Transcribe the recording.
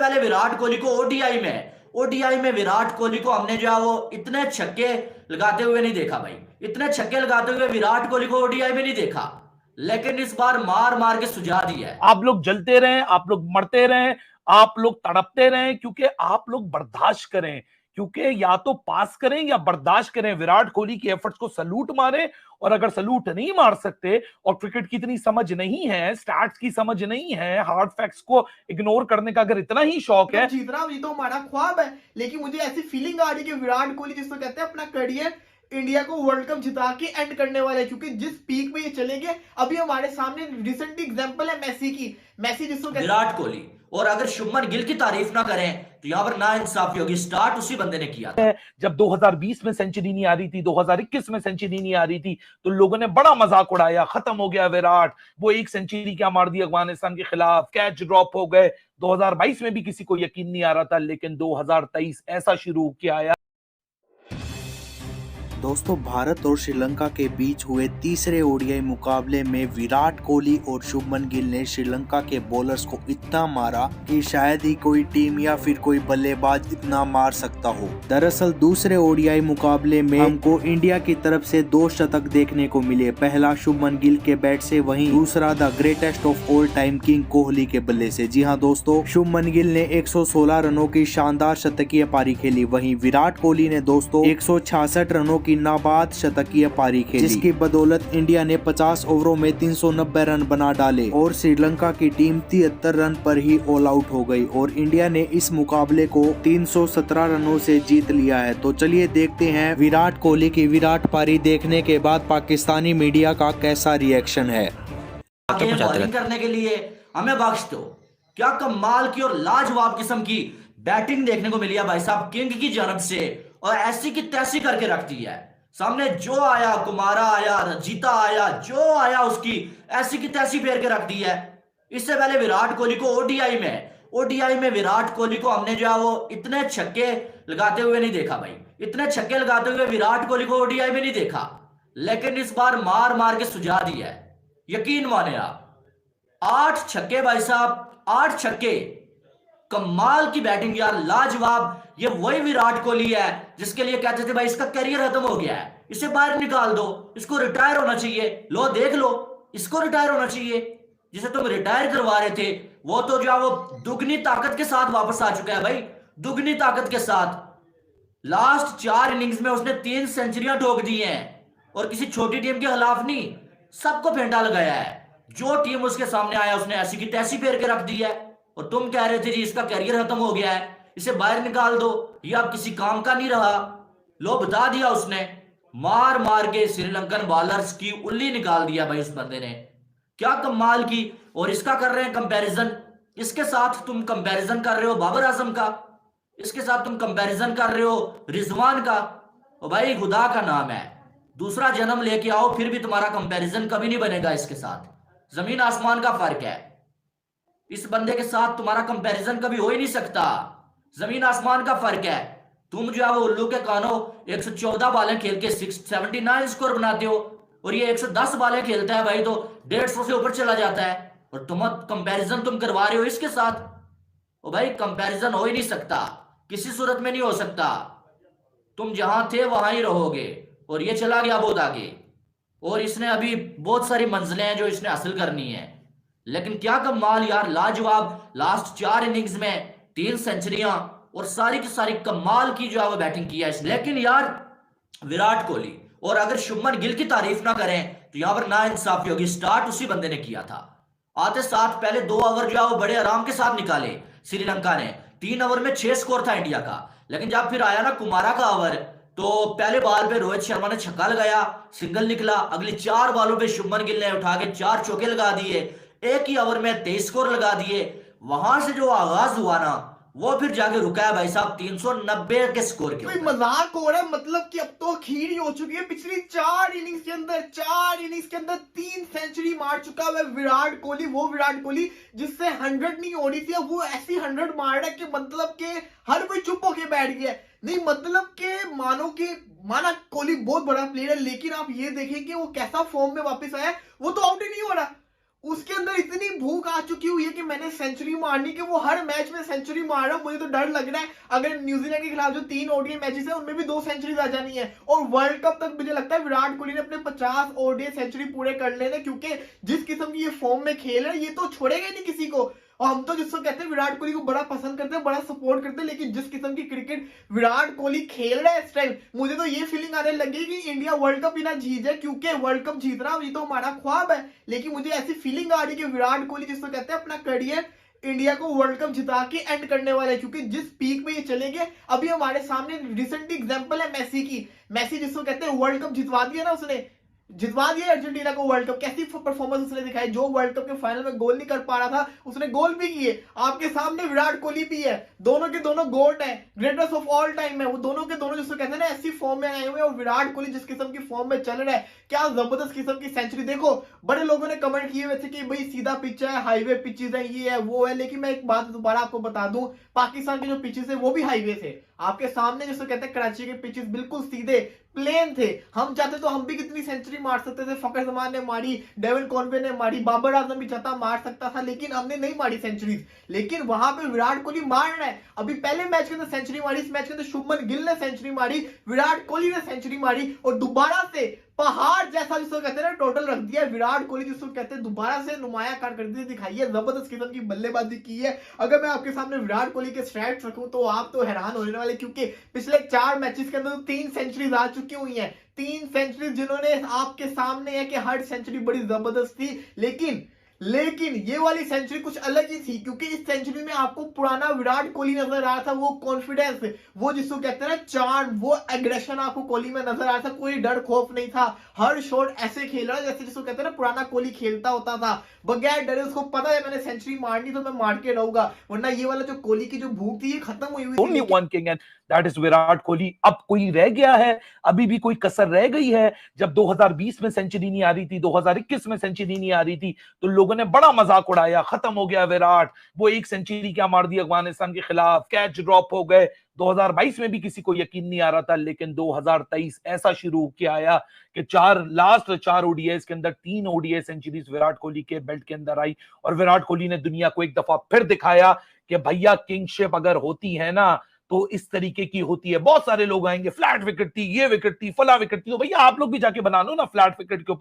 पहले विराट कोहली को ओडीआई में विराट कोहली को हमने जो है वो इतने छक्के लगाते हुए नहीं देखा भाई। इतने छक्के लगाते हुए विराट कोहली को ओडीआई में नहीं देखा। लेकिन इस बार मार मार के सुझा दिया है। आप लोग जलते रहें, आप लोग मरते रहें, आप लोग तड़पते रहें, क्योंकि आप लोग बर्दाश्त करें, क्योंकि या तो पास करें या बर्दाश्त करें। विराट कोहली की एफर्ट्स को सलूट मारें, और अगर सलूट नहीं मार सकते और क्रिकेट की इतनी समझ नहीं है, स्टैट्स की समझ नहीं है, हार्ड फैक्ट्स को इग्नोर करने का अगर इतना ही शौक है, जीतना ये तो हमारा ख्वाब है। लेकिन मुझे ऐसी फीलिंग आ रही है कि विराट कोहली जिसको कहते हैं अपना करियर इंडिया को वर्ल्ड कप जिता के एंड करने वाले, क्योंकि जिस पीक पे ये चलेंगे, अभी हमारे सामने रिसेंट एग्जांपल है मेसी की। मेसी जिसको विराट कोहली, और अगर शुभमन गिल की तारीफ ना करें तो यहां पर ना इंसाफी होगी। स्टार्ट उसी बंदे ने किया था। जब 2020 में सेंचुरी नहीं आ रही थी, 2021 में सेंचुरी नहीं आ रही थी, तो लोगों ने बड़ा मजाक उड़ाया, खत्म हो गया विराट, वो एक सेंचुरी क्या मार दी अफगानिस्तान के खिलाफ, कैच ड्रॉप हो गए। 2022 में भी किसी को यकीन नहीं आ रहा था, लेकिन 2023 ऐसा शुरू किया आया। दोस्तों, भारत और श्रीलंका के बीच हुए तीसरे ओडीआई मुकाबले में विराट कोहली और शुभमन गिल ने श्रीलंका के बॉलर्स को इतना मारा कि शायद ही कोई टीम या फिर कोई बल्लेबाज इतना मार सकता हो। दरअसल दूसरे ओडीआई मुकाबले में हमको इंडिया की तरफ से 2 शतक देखने को मिले। पहला शुभमन गिल के बैट से, वहीं दूसरा the greatest of all time king Kohli के बल्ले से। जी हाँ दोस्तों, शुभमन गिल ने 116 रनों की शानदार शतकीय पारी खेली, वहीं विराट कोहली ने दोस्तों 166 रनों की नाबाद शतकीय पारी खेली, जिसकी बदौलत इंडिया ने 50 ओवरों में 390 रन बना डाले और श्रीलंका की टीम 73 रन पर ही ऑल आउट हो गई और इंडिया ने इस मुकाबले को 317 रनों से जीत लिया है। तो चलिए देखते हैं विराट कोहली की विराट पारी देखने के बाद पाकिस्तानी मीडिया का कैसा रिएक्शन है। बॉलिंग करने के लिए हमें बख्श दो। क्या कमाल की और लाजवाब किस्म की बैटिंग देखने को मिली है भाई साहब किंग की जानब से, और ऐसी की तैसी करके रख दी है। सामने जो आया, कुमारा आया, रजीता आया, जो आया उसकी ऐसी की तैसी फेर के रख दी है। इससे पहले विराट कोहली को ओडीआई में विराट कोहली को हमने जो है वो इतने छक्के लगाते हुए नहीं देखा भाई। इतने छक्के लगाते हुए विराट कोहली को ओडीआई में नहीं देखा। लेकिन इस बार मार मार के सुझा दिया है। यकीन माने आप, 8 छक्के भाई साहब, 8 छक्के। कमाल की बैटिंग यार, लाजवाब। ये वही विराट कोहली है जिसके लिए कहते थे भाई इसका करियर खत्म हो गया है, इसे बाहर निकाल दो, इसको रिटायर होना चाहिए। लो देख लो, इसको रिटायर होना चाहिए। जिसे तुम रिटायर करवा रहे थे वो तो जो है वो दुगनी ताकत के साथ वापस आ चुका है भाई, दुगनी ताकत के साथ। लास्ट 4 इनिंग्स में उसने 3 सेंचुरियां ठोक दी हैं, और किसी छोटी टीम के खिलाफ नहीं, सबको फेंटा लगाया है। जो टीम उसके सामने आया उसने ऐसी की तैसी फेर के रख दी है। और तुम कह रहे थे जी इसका करियर खत्म हो गया है, इसे बाहर निकाल दो, ये अब किसी काम का नहीं रहा। लो बता दिया उसने, मार मार के श्रीलंकन बॉलर्स की उल्ली निकाल दिया भाई उस बंदे ने। क्या कमाल की। और इसका कर रहे हैं कंपैरिजन, इसके साथ तुम कंपैरिजन कर रहे हो बाबर आजम का, इसके साथ तुम कंपैरिजन कर रहे हो रिजवान का। और भाई खुदा का नाम है, दूसरा जन्म लेके आओ फिर भी तुम्हारा कंपैरिजन कभी नहीं बनेगा इसके साथ। जमीन आसमान का फर्क है। इस बंदे के साथ तुम्हारा कंपैरिजन कभी हो ही नहीं सकता। जमीन आसमान का फर्क है। तुम जो है वो उल्लू के कानो 114 बालें खेल के 679 स्कोर बनाते हो, और ये 110 बालें खेलता है भाई तो 150 से ऊपर चला जाता है। और तुम कंपैरिजन तुम करवा रहे हो इसके साथ। और भाई कंपैरिजन हो ही नहीं सकता, किसी सूरत में नहीं हो सकता। तुम जहां थे वहां ही रहोगे, और ये चला गया बहुत आगे। और इसने अभी बहुत सारी मंजिलें हैं जो इसने हासिल करनी है। लेकिन क्या कमाल यार, लाजवाब। लास्ट 4 इनिंग्स में 3 सेंचुरियां और सारी की सारी कमाल की जो है वो बैटिंग की है। लेकिन यार विराट कोहली, और अगर शुभमन गिल की तारीफ ना करें तो यहां पर ना इंसाफी होगी। स्टार्ट उसी बंदे ने किया था। आते साथ पहले 2 ओवर जो है वो बड़े आराम के साथ निकाले श्रीलंका ने। 3 ओवर में 6 स्कोर था इंडिया का। लेकिन जब फिर आया ना कुमारा का ओवर, तो पहले बॉल पे रोहित शर्मा ने छक्का लगाया, सिंगल निकला। अगली 4 बॉलों पे शुभमन गिल ने उठा के 4 चौके लगा दिए, एक ही ओवर में 23 स्कोर लगा दिए। वहां से जो आगाज हुआ ना वो फिर जाके रुका है भाई साहब 390 के स्कोर के। कोई मजाक हो रहा है, मतलब कि अब तो खीर ही हो चुकी है। पिछली 4 इनिंग्स के अंदर 3 सेंचुरी मार चुका है विराट कोहली। वो विराट कोहली जिससे 100 नहीं होनी थी, वो ऐसी 100 मार रहा है कि मतलब के हर कोई चुप होके बैठ गया। नहीं मतलब के माना कोहली बहुत बड़ा प्लेयर है, लेकिन आप ये देखें कि वो कैसा फॉर्म में वापस आया। वो तो आउट ही नहीं हो रहा, उसके अंदर इतनी भूख आ चुकी हुई है कि मैंने सेंचुरी मारनी, कि वो हर मैच में सेंचुरी मार रहा है। मुझे तो डर लग रहा है अगर न्यूजीलैंड के खिलाफ जो 3 ओडीआई मैचेस है उनमें भी 2 सेंचुरीज आ जानी है, और वर्ल्ड कप तक मुझे लगता है विराट कोहली ने अपने 50 ओडीआई सेंचुरी पूरे कर लेने, क्योंकि जिस किस्म की ये फॉर्म में खेल रहा है ये तो छोड़ेगा ही नहीं किसी को। और हम तो जिसको कहते हैं विराट कोहली को बड़ा पसंद करते हैं, बड़ा सपोर्ट करते हैं, लेकिन जिस किस्म की क्रिकेट विराट कोहली खेल रहा है इस टाइम, मुझे तो ये फीलिंग आने लगी कि इंडिया वर्ल्ड कप भी ना जीत जाए, क्योंकि वर्ल्ड कप जीतना ये तो हमारा ख्वाब है, लेकिन मुझे ऐसी फीलिंग आ रही है कि विराट कोहली जिसको कहते हैं अपना करियर इंडिया को वर्ल्ड कप जिता के एंड करने वाला है, क्योंकि जिस पीक पे ये चलेंगे। अभी हमारे सामने रिसेंटली एग्जांपल है मेसी की। मेसी जिसको कहते हैं वर्ल्ड कप जितवा दिया ना, उसने जितवा दिया अर्जेंटीना को वर्ल्ड कप। कैसी परफॉर्मेंस उसने दिखाई, जो वर्ल्ड कप के फाइनल में गोल नहीं कर पा रहा था उसने गोल भी किए। आपके सामने विराट कोहली भी है, दोनों के दोनों गोल्ड है, ग्रेटेस्ट ऑफ ऑल टाइम है वो दोनों के दोनों, जिसको कहते हैं ना ऐसी फॉर्म में आए हुए हैं। और विराट कोहली जिस किस्म की फॉर्म में चल रहा है, क्या जबरदस्त किस्म की सेंचुरी। देखो बड़े लोगों ने कमेंट किए हुए थे कि भाई सीधा पिच है, हाईवे पिचेस है, ये है वो है, लेकिन मैं एक बात दोबारा आपको बता दूं, पाकिस्तान के जो पिचेस है वो भी हाईवे थे। आपके सामने जिसको कहते हैं कराची के पिचेस बिल्कुल सीधे प्लेन थे। हम चाहते तो हम भी कितनी सेंचुरी मार सकते थे, फकर जमान ने मारी, डेविड कॉनवे ने मारी, बाबर आजम भी चाहता मार सकता था, लेकिन हमने नहीं मारी सेंचुरीज। लेकिन वहां पे विराट कोहली मार रहा है। अभी पहले मैच के अंदर सेंचुरी मारी, इस मैच के अंदर शुभमन गिल ने सेंचुरी मारी, विराट कोहली ने सेंचुरी मारी, और दोबारा से पहाड़ जैसा जिसको कहते हैं ना टोटल रख दिया विराट कोहली, जिसको कहते हैं दोबारा से नुमाया कारकर्दगी दिखाई है, जबरदस्त किस्म की बल्लेबाजी की है। अगर मैं आपके सामने विराट कोहली के स्टैट्स रखूं तो आप तो हैरान होने वाले, क्योंकि पिछले 4 मैचेस के अंदर तो 3 सेंचुरीज आ चुकी हुई हैं। 3 सेंचुरी जिन्होंने आपके सामने है कि हर सेंचुरी बड़ी जबरदस्त थी, लेकिन ये वाली सेंचुरी कुछ अलग ही थी, क्योंकि इस सेंचुरी में आपको पुराना विराट कोहली नजर आ रहा था। वो कॉन्फिडेंस, वो जिसको कहते हैं ना चार्म, वो एग्रेशन आपको कोहली में नजर आ रहा था। कोई डर खौफ नहीं था, हर शॉट ऐसे खेल रहा जैसे जिसको कहते हैं ना पुराना कोहली खेलता होता था, बगैर डरे। उसको पता है मैंने सेंचुरी मारनी तो मैं मार के रहूंगा, वरना ये वाला जो कोहली की जो भूख थी ये खत्म हुई हुई Only one king and that is Virat Kohli. अब कोई रह गया है, अभी भी कोई कसर रह गई है? जब 2020 में सेंचुरी नहीं आ रही थी, 2021 में सेंचुरी नहीं आ रही थी, तो लोगों ने बड़ा मजाक उड़ाया, खत्म हो गया विराट, वो एक सेंचुरी क्या मार दी अफगानिस्तान के खिलाफ, कैच ड्रॉप हो गए। 2022 में भी किसी को यकीन नहीं आ रहा था, लेकिन 2023 ऐसा शुरू किया आया कि लास्ट 4 ओडीआई के अंदर 3 ओडीआई सेंचुरीज विराट कोहली के बेल्ट के अंदर आई, और विराट कोहली ने दुनिया को एक दफा फिर दिखाया कि भैया किंगशिप अगर होती है ना तो इस तरीके की होती है। बहुत सारे लोग आएंगे फ्लैट विकेट थी, ये विकेट थी, फला विकेट थी, तो भैया आप लोग भी जाके बना लो ना फ्लैट विकेट के ऊपर।